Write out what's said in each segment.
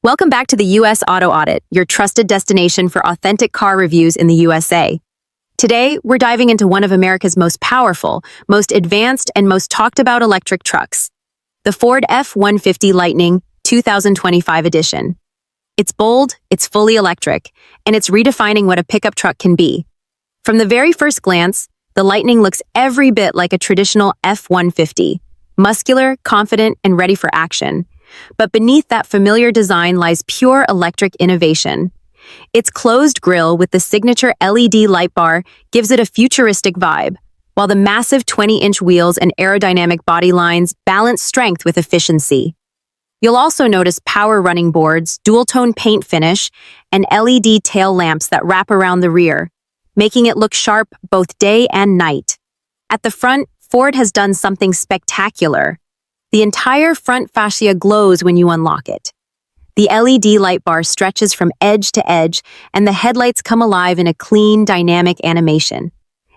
Welcome back to the US Auto Audit, your trusted destination for authentic car reviews in the USA. Today, we're diving into one of America's most powerful, most advanced, and most talked about electric trucks, the Ford F-150 Lightning 2025 edition. It's bold, it's fully electric, and it's redefining what a pickup truck can be. From the very first glance, the Lightning looks every bit like a traditional F-150, muscular, confident, and ready for action. But beneath that familiar design lies pure electric innovation. Its closed grille with the signature LED light bar gives it a futuristic vibe, while the massive 20-inch wheels and aerodynamic body lines balance strength with efficiency. You'll also notice power running boards, dual-tone paint finish, and LED tail lamps that wrap around the rear, making it look sharp both day and night. At the front, Ford has done something spectacular. The entire front fascia glows when you unlock it. The LED light bar stretches from edge to edge, and the headlights come alive in a clean, dynamic animation.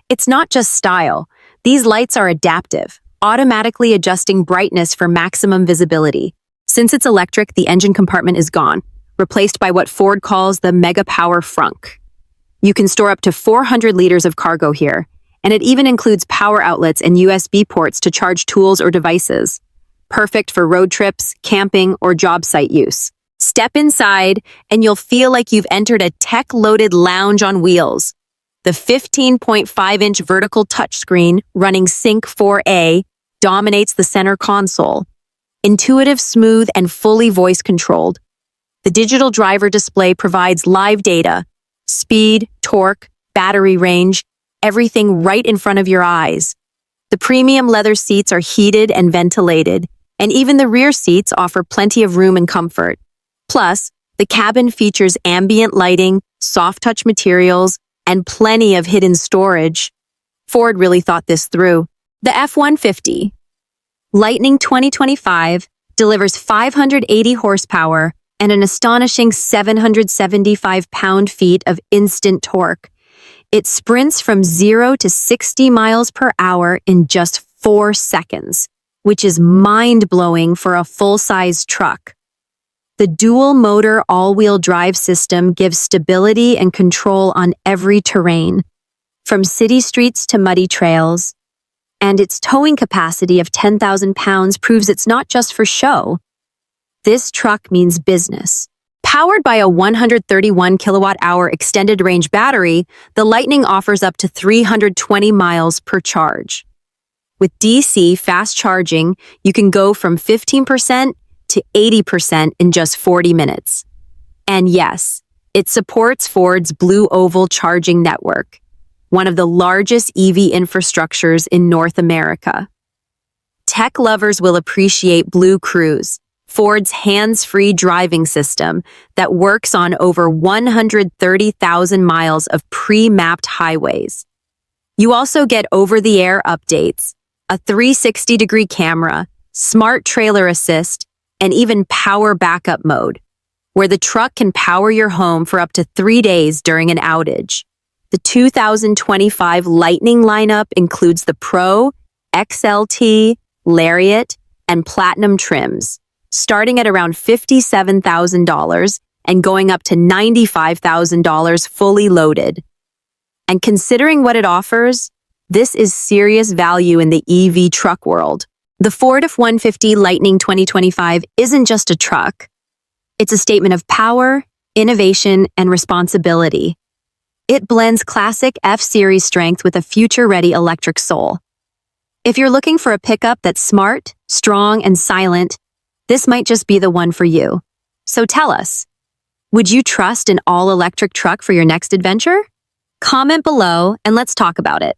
It's not just style. These lights are adaptive, automatically adjusting brightness for maximum visibility. Since it's electric, the engine compartment is gone, replaced by what Ford calls the Mega Power Frunk. You can store up to 400 liters of cargo here, and it even includes power outlets and USB ports to charge tools or devices. Perfect for road trips, camping, or job site use. Step inside, and you'll feel like you've entered a tech-loaded lounge on wheels. The 15.5-inch vertical touchscreen running Sync 4A dominates the center console. Intuitive, smooth, and fully voice-controlled. The digital driver display provides live data, speed, torque, battery range, everything right in front of your eyes. The premium leather seats are heated and ventilated, and even the rear seats offer plenty of room and comfort. Plus, the cabin features ambient lighting, soft-touch materials, and plenty of hidden storage. Ford really thought this through. The F-150 Lightning 2025 delivers 580 horsepower and an astonishing 775 pound-feet of instant torque. It sprints from 0 to 60 miles per hour in just 4 seconds, which is mind-blowing for a full-size truck. The dual-motor all-wheel drive system gives stability and control on every terrain, from city streets to muddy trails. And its towing capacity of 10,000 pounds proves it's not just for show. This truck means business. Powered by a 131 kilowatt-hour extended-range battery, the Lightning offers up to 320 miles per charge. With DC fast charging, you can go from 15% to 80% in just 40 minutes. And yes, it supports Ford's Blue Oval charging network, one of the largest EV infrastructures in North America. Tech lovers will appreciate Blue Cruise, Ford's hands-free driving system that works on over 130,000 miles of pre-mapped highways. You also get over-the-air updates, a 360-degree camera, smart trailer assist, and even power backup mode, where the truck can power your home for up to 3 days during an outage. The 2025 Lightning lineup includes the Pro, XLT, Lariat, and Platinum trims, starting at around $57,000 and going up to $95,000 fully loaded. And considering what it offers, this is serious value in the EV truck world. The Ford F-150 Lightning 2025 isn't just a truck. It's a statement of power, innovation, and responsibility. It blends classic F-Series strength with a future-ready electric soul. If you're looking for a pickup that's smart, strong, and silent, this might just be the one for you. So tell us, would you trust an all-electric truck for your next adventure? Comment below and let's talk about it.